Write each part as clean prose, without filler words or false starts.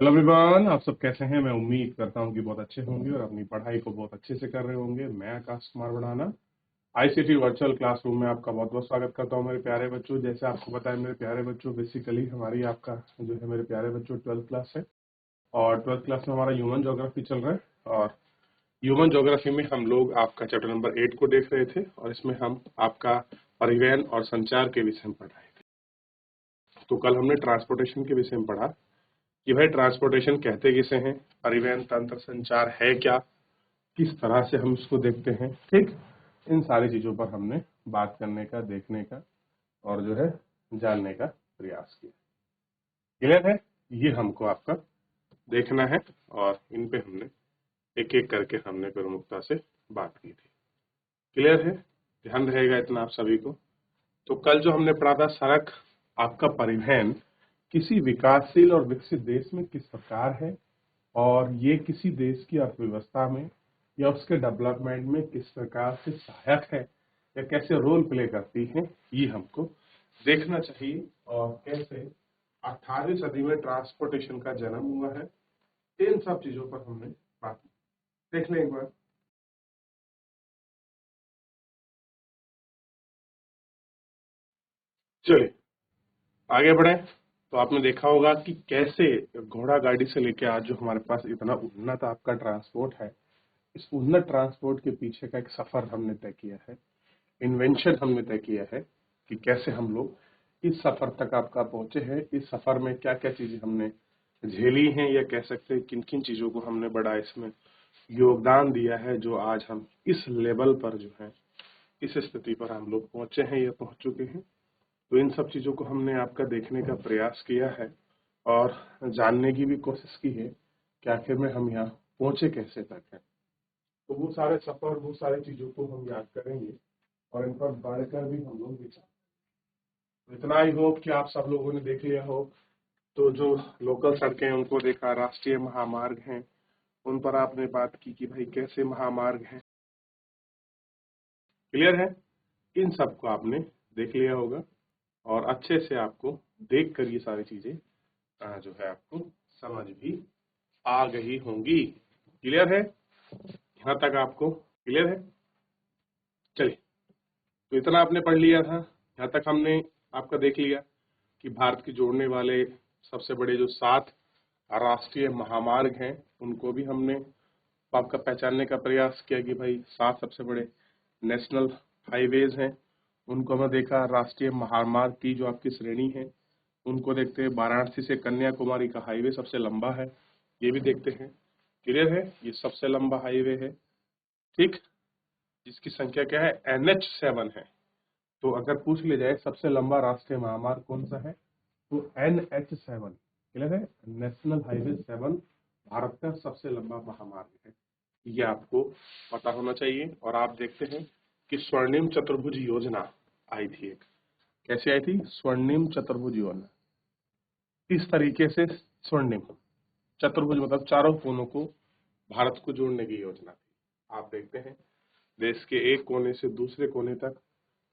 Hello everyone, आप सब कैसे हैं। मैं उम्मीद करता हूं कि बहुत अच्छे होंगे और अपनी पढ़ाई को बहुत अच्छे से कर रहे होंगे। मैं आकाश कुमार बढ़ाना आईसीटी वर्चुअल क्लासरूम में आपका बहुत बहुत स्वागत करता हूं मेरे प्यारे बच्चों। जैसे आपको पता है मेरे प्यारे बच्चों, बेसिकली हमारी आपका जो है मेरे प्यारे बच्चों 12th क्लास है और 12th क्लास में हमारा ह्यूमन ज्योग्राफी चल रहा है। और ह्यूमन ज्योग्राफी में हम लोग आपका चैप्टर नंबर 8 को देख रहे थे और इसमें हम आपका परिवहन और संचार के विषय में पढ़ रहे थे। तो कल हमने ट्रांसपोर्टेशन के विषय में पढ़ा कि भाई ट्रांसपोर्टेशन कहते किसे हैं, परिवहन तंत्र संचार है क्या, किस तरह से हम इसको देखते हैं। ठीक, इन सारी चीजों पर हमने बात करने का, देखने का और जो है जानने का प्रयास किया। क्लियर है? ये हमको आपका देखना है और इन पे हमने एक एक करके हमने प्रमुखता से बात की थी। क्लियर है? ध्यान रहेगा इतना आप सभी को। तो कल जो हमने पढ़ा था, सड़क आपका परिवहन किसी विकासशील और विकसित देश में किस प्रकार है और ये किसी देश की अर्थव्यवस्था में या उसके डेवलपमेंट में किस प्रकार से सहायक है या कैसे रोल प्ले करती है, ये हमको देखना चाहिए। और कैसे 18वीं सदी में ट्रांसपोर्टेशन का जन्म हुआ है, इन सब चीजों पर हमने बात देख लें एक बार। चलिए आगे बढ़े। तो आपने देखा होगा कि कैसे घोड़ा गाड़ी से लेके आज जो हमारे पास इतना उन्नत आपका ट्रांसपोर्ट है, इस उन्नत ट्रांसपोर्ट के पीछे का एक सफर हमने तय किया है, इन्वेंशन हमने तय किया है कि कैसे हम लोग इस सफर तक आपका पहुंचे हैं। इस सफर में क्या क्या चीजें हमने झेली हैं या कह सकते हैं किन किन चीजों को हमने बड़ा इसमें योगदान दिया है, जो आज हम इस लेवल पर जो है, इस स्थिति पर हम लोग पहुंचे हैं या पहुंच चुके हैं। तो इन सब चीजों को हमने आपका देखने का प्रयास किया है और जानने की भी कोशिश की है कि आखिर में हम यहाँ पहुंचे कैसे तक है। तो वो सारे सफर, वो सारी चीजों को हम याद करेंगे और इन पर बढ़कर भी हम लोग विचार। तो इतना ही होप कि आप सब लोगों ने देख लिया हो। तो जो लोकल सड़कें हैं उनको देखा, राष्ट्रीय महामार्ग हैं उन पर आपने बात की कि भाई कैसे महामार्ग हैं। क्लियर है? इन सबको आपने देख लिया होगा और अच्छे से आपको देख कर ये सारी चीजें जो है आपको समझ भी आ गई होंगी। क्लियर है? यहाँ तक आपको क्लियर है? चलिए, तो इतना आपने पढ़ लिया था। यहाँ तक हमने आपका देख लिया कि भारत के जोड़ने वाले सबसे बड़े जो 7 राष्ट्रीय महामार्ग हैं उनको भी हमने आपका पहचानने का प्रयास किया कि भाई 7 सबसे बड़े नेशनल हाईवेज हैं, उनको हमने देखा। राष्ट्रीय महामार्ग की जो आपकी श्रेणी है उनको देखते हैं। वाराणसी से कन्याकुमारी का हाईवे सबसे लंबा है, ये भी देखते हैं। क्लियर है? ये सबसे लंबा हाईवे है, ठीक, जिसकी संख्या क्या है, NH7 है। तो अगर पूछ लिया जाए सबसे लंबा राष्ट्रीय महामार्ग कौन सा है, तो NH7। क्लियर है? नेशनल हाईवे 7 भारत का सबसे लंबा महामार्ग है, ये आपको पता होना चाहिए। और आप देखते हैं कि स्वर्णिम चतुर्भुज योजना आई थी एक। कैसे आई थी? स्वर्णिम चतुर्भुज योजना। इस तरीके से स्वर्णिम चतुर्भुज मतलब चारों कोनों को भारत को जोड़ने की योजना थी। आप देखते हैं देश के एक कोने से दूसरे कोने तक,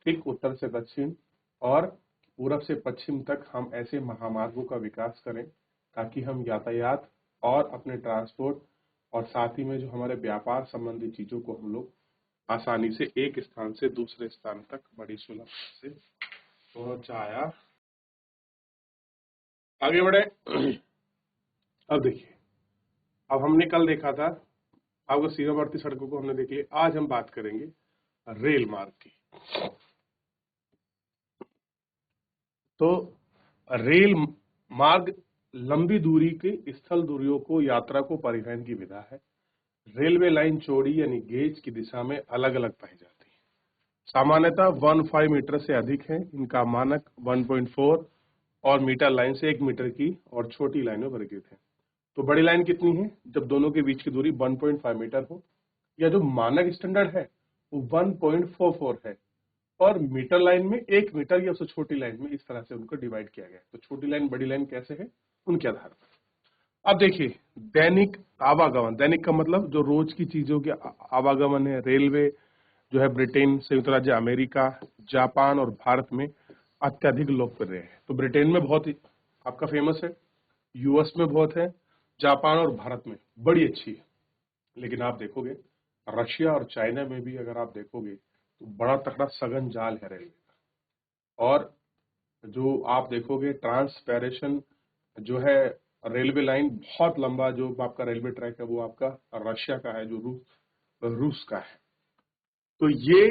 ठीक उत्तर से दक्षिण और पूरब से पश्चिम तक हम ऐसे महामार्गों का विकास करें ताकि हम यातायात और अपने ट्रांसपोर्ट और साथ ही में जो हमारे व्यापार संबंधी चीजों को हम लोग आसानी से एक स्थान से दूसरे स्थान तक बड़ी सुलभता से पहुंचाया। आगे बढ़े। अब देखिए, अब हमने कल देखा था आपको सीमावर्ती सड़कों को हमने देख लिया। आज हम बात करेंगे रेल मार्ग की। तो रेल मार्ग लंबी दूरी की स्थल दूरियों को, यात्रा को परिवहन की विधा है। रेलवे लाइन चौड़ी यानी गेज की दिशा में अलग अलग पाई जाती है। सामान्यतः 15 मीटर से अधिक है। इनका मानक 1.4 और मीटर लाइन से 1 मीटर की और छोटी लाइन में वर्गीकृत है। तो बड़ी लाइन कितनी है? जब दोनों के बीच की दूरी 1.5 मीटर हो, या जो मानक स्टैंडर्ड है वो 1.44 है, और मीटर लाइन में 1 मीटर या उससे छोटी लाइन में, इस तरह से उनको डिवाइड किया गया। तो छोटी लाइन बड़ी लाइन कैसे है उनके आधार पर। अब देखिए, दैनिक आवागमन, दैनिक का मतलब जो रोज की चीजों के आवागमन है। रेलवे जो है ब्रिटेन, संयुक्त राज्य अमेरिका, जापान और भारत में अत्यधिक लोकप्रिय है। तो ब्रिटेन में बहुत ही आपका फेमस है, यूएस में बहुत है, जापान और भारत में बड़ी अच्छी है, लेकिन आप देखोगे रशिया और चाइना में भी अगर आप देखोगे तो बड़ा तगड़ा सघन जाल है रेलवे का। और जो आप देखोगे ट्रांसपेरेशन जो है रेलवे लाइन बहुत लंबा, जो आपका रेलवे ट्रैक है वो आपका रशिया का है, जो रूस का है। तो ये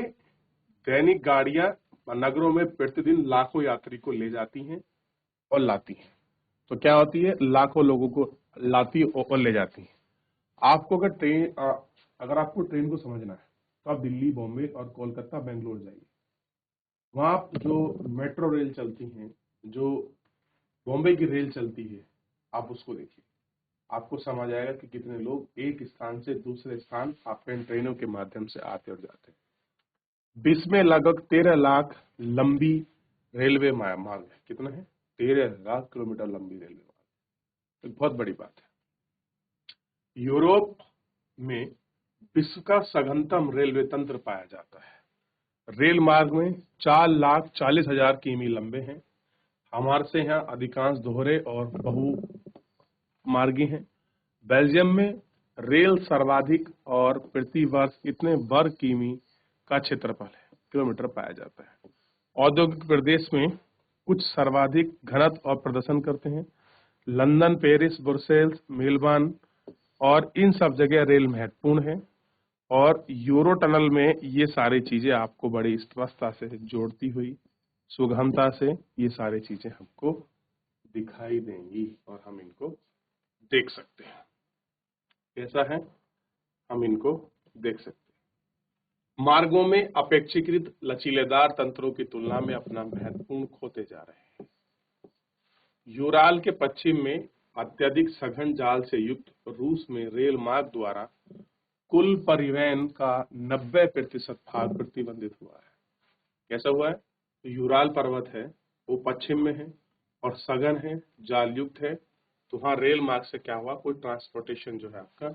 दैनिक गाड़ियां नगरों में प्रतिदिन लाखों यात्री को ले जाती हैं और लाती हैं। तो क्या होती है, लाखों लोगों को लाती और ले जाती हैं। आपको अगर अगर आपको ट्रेन को समझना है तो आप दिल्ली, बॉम्बे और कोलकाता, बेंगलोर जाइए। वहां जो मेट्रो रेल चलती हैं, जो बॉम्बे की रेल चलती है, आप उसको देखिए, आपको समझ आएगा कि कितने लोग एक स्थान से दूसरे स्थान आपके इन ट्रेनों के माध्यम से आते और जाते हैं। 20 में लगभग 13 लाख लंबी रेलवे मार्ग है। कितना है? 13 लाख किलोमीटर लंबी रेलवे मार्ग, एक बहुत बड़ी बात है। यूरोप में विश्व का सघनतम रेलवे तंत्र पाया जाता है। रेल मार्ग में 4,40,000 किमी लंबे हैं। हमारे से यहाँ अधिकांश दोहरे और बहुमार्गी हैं। बेल्जियम में रेल सर्वाधिक और प्रति वर्ष इतने वर्ग किमी का क्षेत्रफल है, किलोमीटर पाया जाता है। औद्योगिक प्रदेश में कुछ सर्वाधिक घनत्व और प्रदर्शन करते हैं। लंदन, पेरिस, ब्रुसेल्स, मेलबर्न और इन सब जगह रेल महत्वपूर्ण है। और यूरो टनल में ये सारी चीजें आपको बड़ी स्पष्टता से जोड़ती हुई सुगमता से ये सारी चीजें हमको दिखाई देंगी और हम इनको देख सकते हैं। कैसा है? हम इनको देख सकते हैं। मार्गों में अपेक्षाकृत लचीलेदार तंत्रों की तुलना में अपना महत्वपूर्ण खोते जा रहे हैं। यूराल के पश्चिम में अत्यधिक सघन जाल से युक्त रूस में रेल मार्ग द्वारा कुल परिवहन का 90% भाग प्रतिबंधित हुआ है। कैसा हुआ है? तो यूराल पर्वत है, वो पश्चिम में है और सघन है, जाल युक्त है। तो वहां रेल मार्ग से क्या हुआ, कोई ट्रांसपोर्टेशन जो है आपका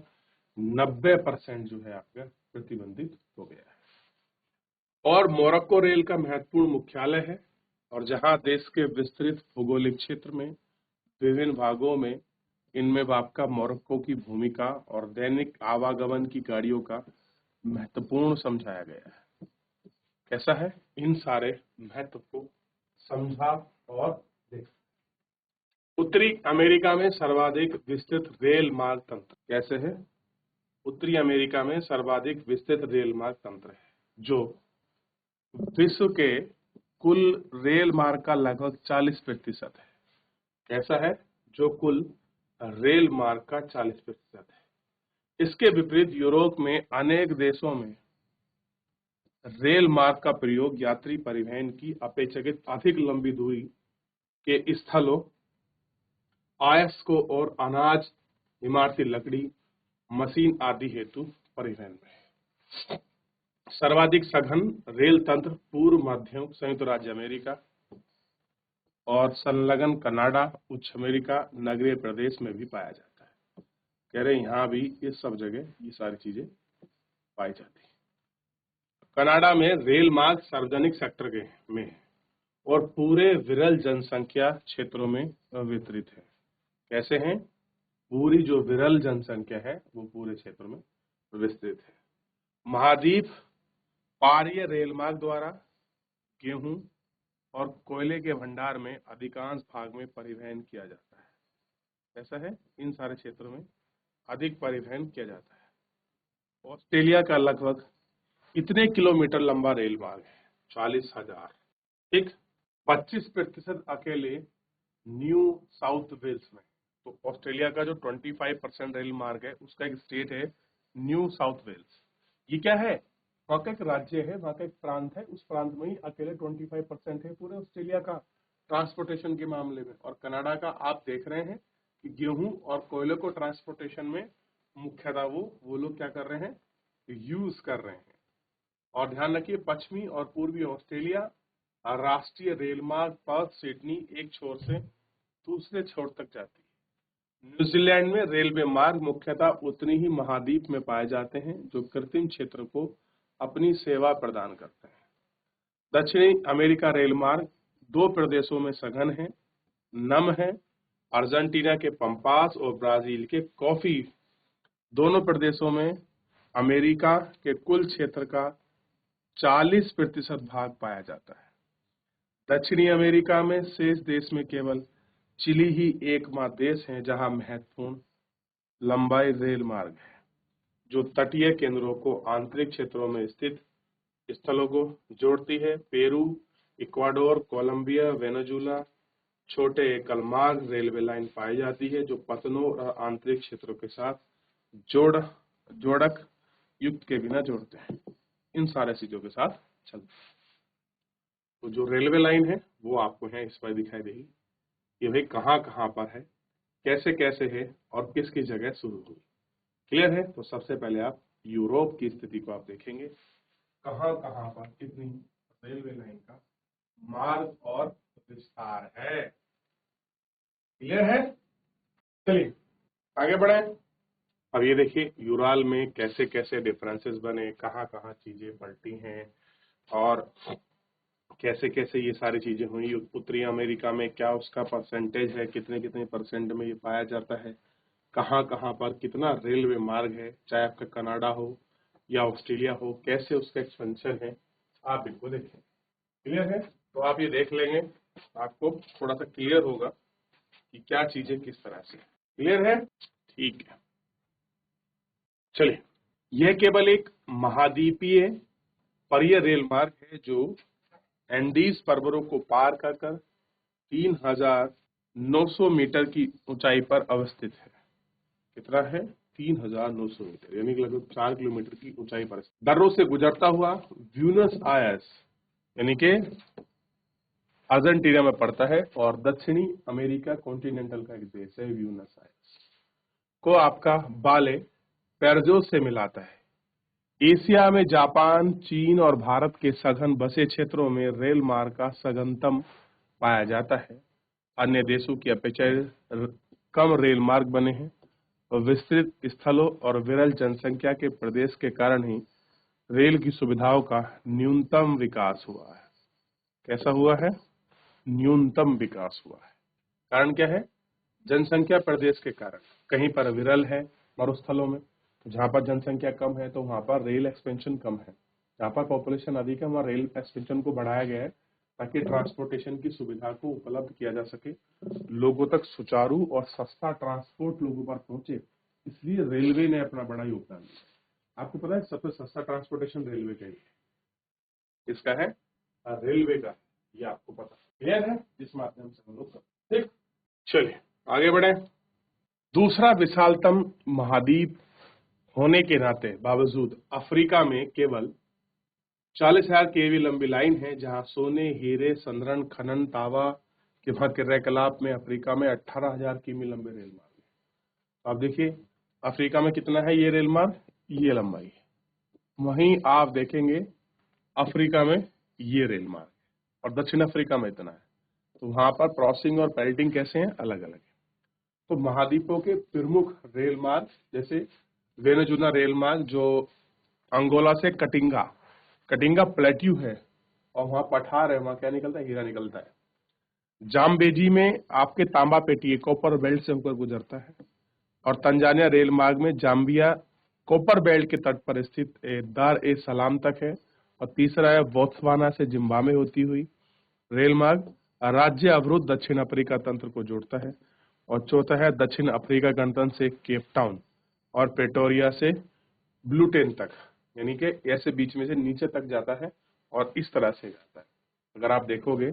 90% जो है आपका प्रतिबंधित हो गया है। और मोरक्को रेल का महत्वपूर्ण मुख्यालय है, और जहां देश के विस्तृत भौगोलिक क्षेत्र में विभिन्न भागों में इनमें आपका मोरक्को की भूमिका और दैनिक आवागमन की गाड़ियों का महत्वपूर्ण समझाया गया है। कैसा है? इन सारे महत्व को समझा और देख। उत्तरी अमेरिका में सर्वाधिक विस्तृत रेल मार्ग तंत्र कैसे है? उत्तरी अमेरिका में सर्वाधिक विस्तृत रेल मार्ग तंत्र है, जो विश्व के कुल रेल मार्ग का लगभग 40% है। कैसा है? जो कुल रेल मार्ग का 40% है। इसके विपरीत यूरोप में अनेक देशों में रेल मार्ग का प्रयोग यात्री परिवहन की अपेक्षाकृत अधिक लंबी दूरी के स्थलों, अयस्कों और अनाज, इमारती लकड़ी, मशीन आदि हेतु परिवहन में। सर्वाधिक सघन रेल तंत्र पूर्व मध्य संयुक्त राज्य अमेरिका और संलग्न कनाडा, उच्च अमेरिका, नगरीय प्रदेश में भी पाया जाता है। कह रहे यहाँ भी इस सब जगह ये सारी चीजें पाई जाती है। कनाडा में रेल मार्ग सार्वजनिक सेक्टर के में है और पूरे विरल जनसंख्या क्षेत्रों में वितरित है। कैसे हैं? पूरी जो विरल जनसंख्या है वो पूरे क्षेत्र में विस्तृत है। महाद्वीप पारीय रेल मार्ग द्वारा गेहूं और कोयले के भंडार में अधिकांश भाग में परिवहन किया जाता है। ऐसा है, इन सारे क्षेत्रों में अधिक परिवहन किया जाता है। ऑस्ट्रेलिया का लगभग इतने किलोमीटर लंबा रेल मार्ग है, 40,000। ठीक, 25% अकेले न्यू साउथ वेल्स में। तो ऑस्ट्रेलिया का जो 25% रेल मार्ग है उसका एक स्टेट है न्यू साउथ वेल्स। ये क्या है? वहाँ का एक राज्य है, वहाँ का एक प्रांत है। उस प्रांत में ही अकेले 25% है पूरे ऑस्ट्रेलिया का ट्रांसपोर्टेशन के मामले में। और कनाडा का आप देख रहे हैं कि गेहूं और कोयले को ट्रांसपोर्टेशन में मुख्यतः वो लोग क्या कर रहे हैं, यूज कर रहे हैं। और ध्यान रखिए, पश्चिमी और पूर्वी ऑस्ट्रेलिया राष्ट्रीय रेल मार्ग पर्थ सिडनी एक छोर से दूसरे छोर तक जाती है। न्यूजीलैंड में रेलवे मार्ग मुख्यतः उतनी ही महाद्वीप में पाए जाते हैं जो कृत्रिम क्षेत्र को अपनी सेवा प्रदान करते हैं। दक्षिणी अमेरिका रेल मार्ग दो प्रदेशों में सघन है, नम है अर्जेंटीना के पंपास और ब्राजील के कॉफी दोनों प्रदेशों में अमेरिका के कुल क्षेत्र का 40% भाग पाया जाता है। दक्षिणी अमेरिका में शेष देश में केवल चिली ही एकमात्र देश है जहां महत्वपूर्ण लंबाई रेल मार्ग है, जो तटीय केंद्रों को आंतरिक क्षेत्रों में स्थित स्थलों को जोड़ती है। पेरू, इक्वाडोर, कोलंबिया, वेनेजुला छोटे एकल मार्ग रेलवे लाइन पाई जाती है जो पतनों और आंतरिक क्षेत्रों के साथ जोड़क युक्त के बिना जोड़ते हैं। इन सारे चीजों के साथ चलते हैं। तो जो रेलवे लाइन है वो आपको यहाँ इस पर दिखाई देगी। ये भाई कहाँ कहाँ पर है, कैसे कैसे है और किसकी जगह शुरू हुई। क्लियर है? तो सबसे पहले आप यूरोप की स्थिति को आप देखेंगे, कहाँ कहाँ पर कितनी रेलवे लाइन का मार्ग और विस्तार है। क्लियर है? चलिए आगे बढ़े। अब ये देखिए यूराल में कैसे कैसे डिफरेंसेस बने, कहाँ कहाँ चीजें पलटी हैं और कैसे कैसे ये सारी चीजें हुई। उत्तरी अमेरिका में क्या उसका परसेंटेज है, कितने कितने परसेंट में ये पाया जाता है, कहाँ कहाँ पर कितना रेलवे मार्ग है, चाहे आपका कनाडा हो या ऑस्ट्रेलिया हो, कैसे उसका एक्सपेंशन है, आप इनको देखें। क्लियर है? तो आप ये देख लेंगे, आपको थोड़ा सा क्लियर होगा कि क्या चीजें किस तरह से। क्लियर है? ठीक है, चलिए। यह केवल एक महाद्वीपीय परिय रेल मार्ग है जो एंडीज पर्वतों को पार कर 3,900 मीटर की ऊंचाई पर अवस्थित है। कितना है? 3,900 मीटर, यानी कि लगभग 4 किलोमीटर की ऊंचाई पर। दर्रों से गुजरता हुआ ब्यूनस आयर्स यानी कि अर्जेंटीना में पड़ता है और दक्षिणी अमेरिका कॉन्टिनेंटल का एक देश है ब्यूनस आयर्स को आपका बाले पेरजो से मिलाता है। एशिया में जापान, चीन और भारत के सघन बसे क्षेत्रों में रेल मार्ग का सघनतम पाया जाता है। अन्य देशों की अपेक्षा कम रेल मार्ग बने हैं और विस्तृत स्थलों और विरल जनसंख्या के प्रदेश के कारण ही रेल की सुविधाओं का न्यूनतम विकास हुआ है। कैसा हुआ है? न्यूनतम विकास हुआ है। कारण क्या है? जनसंख्या प्रदेश के कारण। कहीं पर विरल है मरुस्थलों में, जहां पर जनसंख्या कम है तो वहां पर रेल एक्सपेंशन कम है। जहां पर पॉपुलेशन अधिक है वहां रेल एक्सपेंशन को बढ़ाया गया है ताकि ट्रांसपोर्टेशन की सुविधा को उपलब्ध किया जा सके, लोगों तक सुचारू और सस्ता ट्रांसपोर्ट लोगों पर पहुंचे। इसलिए रेलवे ने अपना बड़ा योगदान दिया। आपको पता है सबसे सस्ता ट्रांसपोर्टेशन रेलवे का ही है। इसका है रेलवे का, ये आपको पता क्लियर है? इस माध्यम से हम लोग ठीक। चलिए आगे बढ़े। दूसरा विशालतम महाद्वीप होने के नाते बावजूद अफ्रीका में केवल 40,000 केवी लंबी लाइन है, जहां सोने, हीरे, संदर्भ, खनन, तांबा के क्रियाकलाप में अफ्रीका में 18,000 किमी लंबे रेल मार्ग है। आप देखिए अफ्रीका में कितना है ये रेल मार्ग, ये लंबाई है। वहीं आप देखेंगे अफ्रीका में ये रेल मार्ग है और दक्षिण अफ्रीका में इतना है। तो वहां पर क्रॉसिंग और पेल्टिंग कैसे हैं? अलग अलग है। तो महाद्वीपों के प्रमुख रेल मार्ग जैसे वेनेजुला रेल मार्ग जो अंगोला से कटिंगा प्लेट्यू है और वहां पठार है, वहां क्या निकलता है? हीरा निकलता है। जाम्बेजी में आपके तांबा पेटी कॉपर बेल्ट से होकर गुजरता है और तंजानिया रेल मार्ग में जाम्बिया कॉपर बेल्ट के तट पर स्थित दार ए सलाम तक है। और तीसरा है बोत्सवाना से जिम्बाब्वे होती हुई रेल मार्ग राज्य अवरुद्ध दक्षिण अफ्रीका तंत्र को जोड़ता है। और चौथा है दक्षिण अफ्रीका गणतंत्र से केप टाउन और प्रेटोरिया से ब्लूटेन तक, यानी कि ऐसे बीच में से नीचे तक जाता है और इस तरह से जाता है। अगर आप देखोगे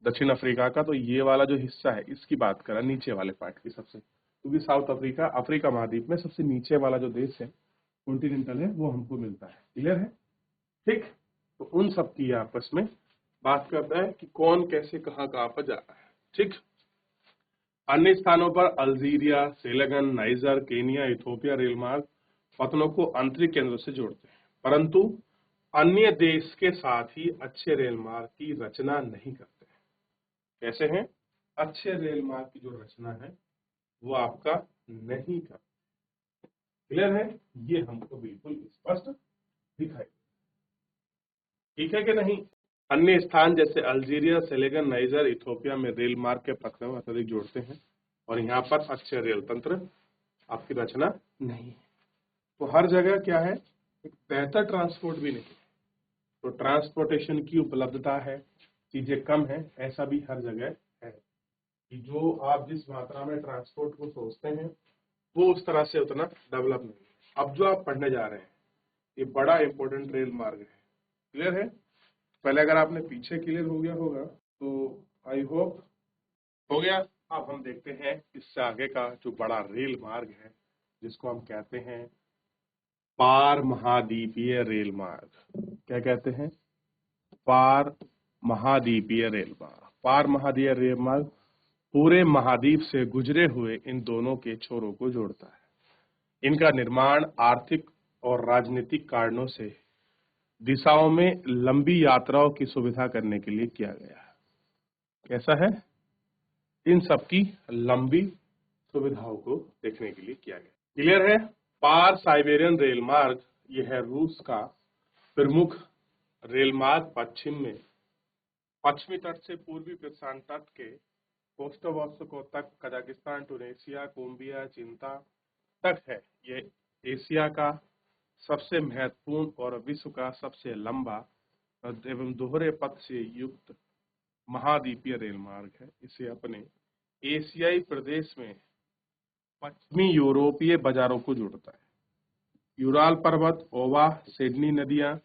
दक्षिण अफ्रीका का तो ये वाला जो हिस्सा है इसकी बात करें, नीचे वाले पार्ट की सबसे, क्योंकि साउथ अफ्रीका महाद्वीप में सबसे नीचे वाला जो देश है कॉन्टिनेंटल है वो हमको मिलता है। क्लियर है? ठीक। तो उन सब की आपस में बात करता है कि कौन कैसे कहाँ पर जा रहा है। ठीक। अन्य स्थानों पर Algeria, Senegal, niger, Kenya, Ethiopia rail मार्ग पतनों को आंतरिक केंद्रों से जोड़ते हैं, परंतु अन्य देश के साथ ही अच्छे रेल मार्ग की रचना नहीं करते हैं। कैसे हैं? अच्छे रेल मार्ग की जो रचना है वो आपका नहीं करते। क्लियर है? ये हमको बिल्कुल स्पष्ट दिखाई। ठीक है कि नहीं? अन्य स्थान जैसे अल्जीरिया, सेनेगल, नाइजर, इथोपिया में रेल मार्ग के पतनों अत्यधिक जोड़ते हैं और यहाँ पर अच्छे रेल तंत्र आपकी रचना नहीं है। तो हर जगह क्या है, एक बेहतर ट्रांसपोर्ट भी नहीं है। तो ट्रांसपोर्टेशन की उपलब्धता है, चीजें कम है, ऐसा भी हर जगह है कि जो आप जिस मात्रा में ट्रांसपोर्ट को सोचते हैं वो उस तरह से उतना डेवलप नहीं है। अब जो आप पढ़ने जा रहे हैं ये बड़ा इंपॉर्टेंट रेल मार्ग है। क्लियर है? पहले अगर आपने पीछे क्लियर हो गया होगा तो आई होप हो गया। अब हम देखते हैं इससे आगे का जो बड़ा रेल मार्ग है जिसको हम कहते हैं पार महाद्वीपीय रेल मार्ग। क्या कहते हैं? पार महाद्वीपीय रेल मार्ग। पार महाद्वीपीय रेल मार्ग पूरे महाद्वीप से गुजरे हुए इन दोनों के छोरों को जोड़ता है। इनका निर्माण आर्थिक और राजनीतिक कारणों से दिशाओं में लंबी यात्राओं की सुविधा करने के लिए किया गया है। कैसा है? इन सबकी लंबी सुविधाओं को देखने के लिए किया गया। क्लियर है? पार साइबेरियन रेल मार्ग यह है रूस का प्रमुख रेल मार्ग। पश्चिम में पश्चिमी तट से पूर्वी प्रशांत तट के कोस्टोवोस्को तक, कजाकिस्तान, टूनेशिया, कोलंबिया, चिंता तक है। यह एशिया का सबसे महत्वपूर्ण और विश्व का सबसे लंबा एवं दोहरे पथ से युक्त महाद्वीपीय रेल मार्ग है। इसे अपने एशियाई प्रदेश में पश्चिमी यूरोपीय बाजारों को जोड़ता है। यूराल पर्वत, ओवा, सिडनी नदियां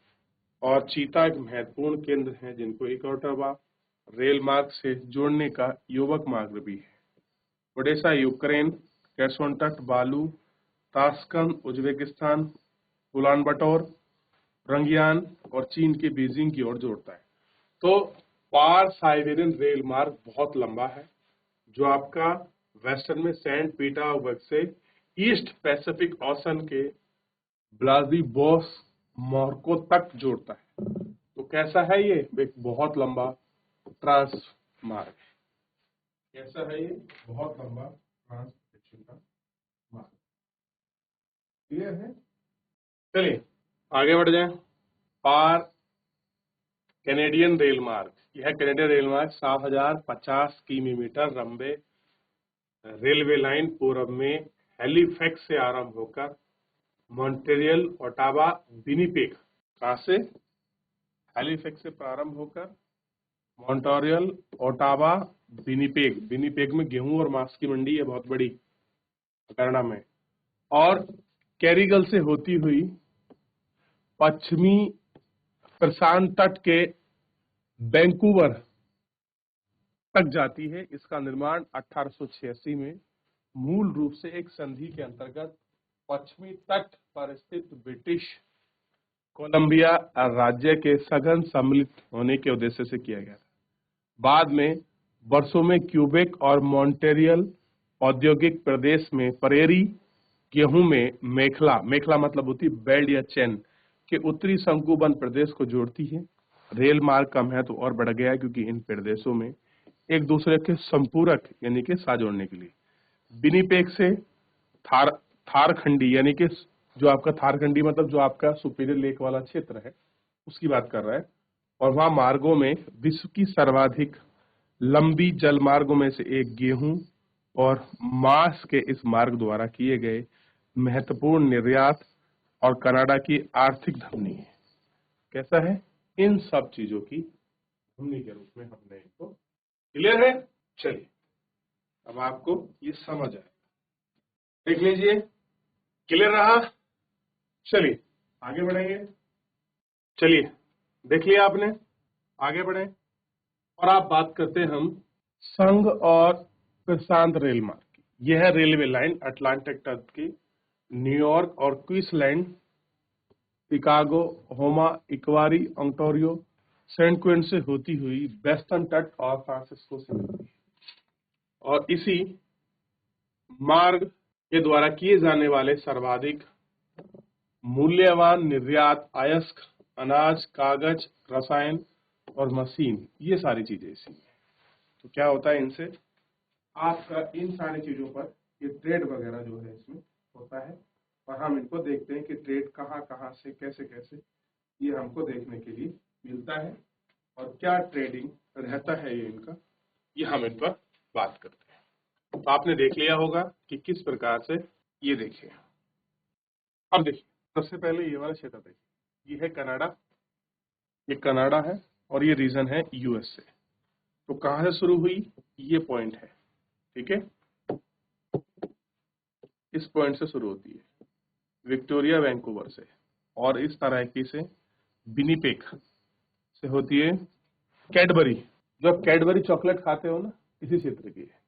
और चीता एक महत्वपूर्ण केंद्र हैं जिनको इकोटोवा रेल मार्ग से जोड़ने का युवक मार्ग भी है। ओडेसा यूक्रेन, केर्सन तट, बालू, ताशकंद उज्बेकिस्तान, उलानबटोर, रंगियान और चीन के बीजिंग की ओर जोड़ता है। तो पार साइबेरियन रेल मार्ग बहुत लंबा है जो आपका वेस्टर्न में सेंट पीटर्सबर्ग से ईस्ट पैसिफिक ओशन के व्लादिवोस्तोक तक जोड़ता है। तो कैसा है ये? एक बहुत लंबा ट्रांस मार्ग है। कैसा है ये? बहुत लंबा ट्रांसपोर्टेशन का मार्ग। क्लियर है? चलिए आगे बढ़ जाएं। पार कैनेडियन रेल मार्ग। यह कैनेडियन रेल मार्ग 7050 किलोमीटर लंबे रेलवे लाइन पूर्व में हैलिफैक्स से आरंभ होकर मॉन्ट्रियल, ओटावा, विनिपेग। कहां से? हैलिफैक्स से प्रारंभ होकर मॉन्ट्रियल, ओटावा, विनिपेग। विनिपेग में गेहूं और मांस की मंडी है बहुत बड़ी, कनाडा में। और कैरिगल से होती हुई पश्चिमी प्रशांत तट के वैंकूवर तक जाती है। इसका निर्माण 1886 में मूल रूप से एक संधि के अंतर्गत पश्चिमी तट पर स्थित ब्रिटिश कोलंबिया राज्य के सघन सम्मिलित होने के उद्देश्य से किया गया था। बाद में वर्षों में क्यूबेक और मॉन्ट्रियल औद्योगिक प्रदेश में प्रेरी गेहूं में मेखला, मेखला मतलब होती बेल्ट या चैन के उत्तरी शंकुबन प्रदेश को जोड़ती है। रेल मार्ग का महत्व और बढ़ गया क्योंकि इन प्रदेशों में एक दूसरे के संपूरक यानी कि साथ जोड़ने के लिए विनिपेग से थारखंडी यानी कि जो आपका थारखंडी मतलब जो आपका सुपीरियर लेक वाला क्षेत्र है उसकी बात कर रहा है। और वहां मार्गों में विश्व की सर्वाधिक लंबी जल मार्गों में से एक गेहूं और मांस के इस मार्ग द्वारा किए गए महत्वपूर्ण निर्यात और कनाडा की आर्थिक धमनी है। कैसा है? इन सब चीजों की धमनी के रूप में हमने इनको। क्लियर है? चलिए अब आपको ये समझ आए, देख लीजिए। क्लियर रहा? चलिए आगे बढ़ेंगे। चलिए देख लिया आपने, आगे बढ़े और आप बात करते हैं हम संघ और प्रशांत रेल मार्ग की। यह रेलवे लाइन अटलांटिक तट की न्यूयॉर्क और क्वींसलैंड, शिकागो, होमा, इक्वारी, ओंटारियो, सेंट क्विंट से होती हुई वेस्टर्न तट और फ्रांसिस्को से मिलती है। और इसी मार्ग के द्वारा किए जाने वाले सर्वाधिक मूल्यवान निर्यात अयस्क, अनाज, कागज, रसायन और मशीन, ये सारी चीजें इसी में। तो क्या होता है इनसे? आपका इन सारी चीजों पर ये ट्रेड वगैरह जो है इसमें होता है और हम इनको देखते हैं कि ट्रेड कहाँ कहाँ से कैसे कैसे ये हमको देखने के लिए मिलता है और क्या ट्रेडिंग रहता है ये इनका, ये हम इन पर बात करते हैं। तो आपने देख लिया होगा कि किस प्रकार से, ये देखिए। अब देखिए, सबसे पहले ये वाला क्षेत्र देखिए, ये है कनाडा, ये कनाडा है और ये रीजन है यूएसए। तो कहां से शुरू हुई, ये पॉइंट है, ठीक है, इस पॉइंट से शुरू होती है विक्टोरिया वैंकूवर से, और इस तरह की से विनिपेग से होती है कैडबरी, जो आप कैडबरी चॉकलेट खाते हो ना, इसी क्षेत्र की है।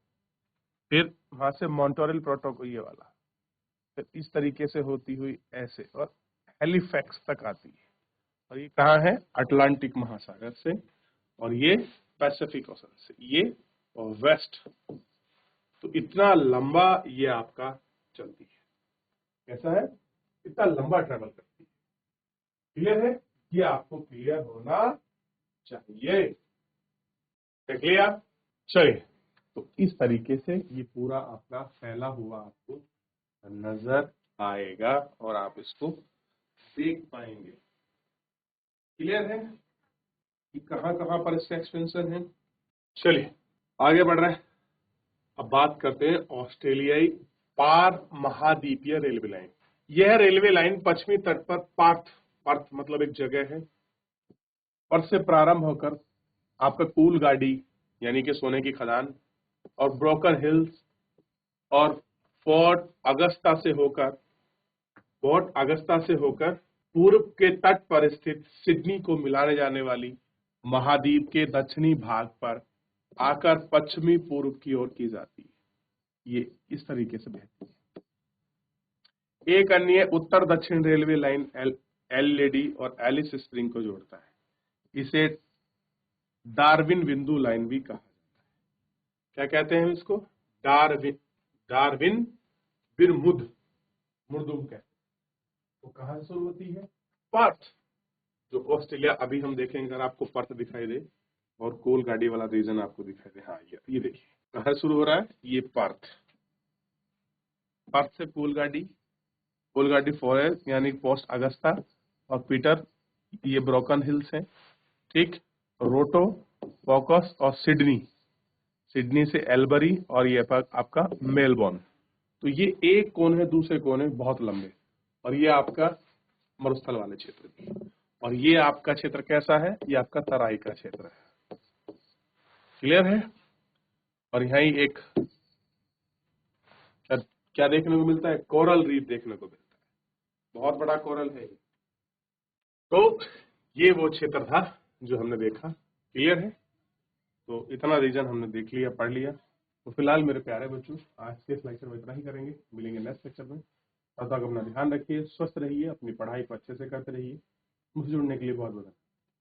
फिर वहां से मॉन्ट्रियल प्रोटोकॉल ये वाला, फिर इस तरीके से होती हुई ऐसे और हैलिफैक्स तक आती है, और ये कहाँ है, अटलांटिक महासागर से, और ये पैसिफिक ओशन से, ये और वेस्ट। तो इतना लंबा ये आपका चलती है, कैसा है, इतना लंबा ट्रेवल करती है। क्लियर है, ये आपको क्लियर होना चाहिए। देख लिया, चलिए। तो इस तरीके से ये पूरा आपका फैला हुआ आपको नजर आएगा और आप इसको देख पाएंगे। क्लियर है कि कहां कहां पर इसका एक्सपेंशन है। चलिए आगे बढ़ रहे हैं। अब बात करते हैं ऑस्ट्रेलियाई पार महाद्वीपीय रेलवे लाइन। यह रेलवे लाइन पश्चिमी तट पर पर्थ मतलब एक जगह है, पर्थ से प्रारंभ होकर आपका कूल गाड़ी यानी कि सोने की खदान और ब्रोकन हिल्स और फोर्ट अगस्ता से होकर पूर्व के तट पर स्थित सिडनी को मिलाने जाने वाली महाद्वीप के दक्षिणी भाग पर आकर पश्चिमी पूर्व की ओर की जाती है। ये इस तरीके से बहती है। एक अन्य उत्तर दक्षिण रेलवे लाइन एलएडी और एलिस स्प्रिंग को जोड़ता है। इसे डार्विन बिंदु लाइन भी कहा जाता है। क्या कहते हैं इसको, डार्विन बिरमुद मुर्दुम कहते हैं। तो कहां से शुरू होती है, पर्थ, जो ऑस्ट्रेलिया, अभी हम देखेंगे अगर आपको पर्थ दिखाई दे और कोल गाड़ी वाला रीजन आपको दिखाई दे, हाँ ये देखिए कहां शुरू हो रहा है, ये पर्थ से कोल गाड़ी फॉरेस्ट यानी पोस्ट अगस्ता और पीटर, ये ब्रोकन हिल्स है, ठीक, रोटो फोकस और सिडनी से एल्बरी और ये आपका मेलबोर्न। तो ये एक कोने दूसरे कोने बहुत लंबे, और ये आपका मरुस्थल वाले क्षेत्र की, और ये आपका क्षेत्र कैसा है, ये आपका तराई का क्षेत्र है। क्लियर है। और यहाँ ही एक क्या देखने को मिलता है, कोरल रीफ देखने को मिलता है, बहुत बड़ा कोरल है। तो ये वो क्षेत्र था जो हमने देखा। क्लियर है। तो इतना रीजन हमने देख लिया, पढ़ लिया। तो फिलहाल मेरे प्यारे बच्चों, आज के इस लेक्चर में इतना ही करेंगे, मिलेंगे नेक्स्ट लेक्चर में। तब तक अपना ध्यान रखिए, स्वस्थ रहिए, अपनी पढ़ाई को अच्छे से करते रहिए। मुझसे जुड़ने के लिए बहुत बहुत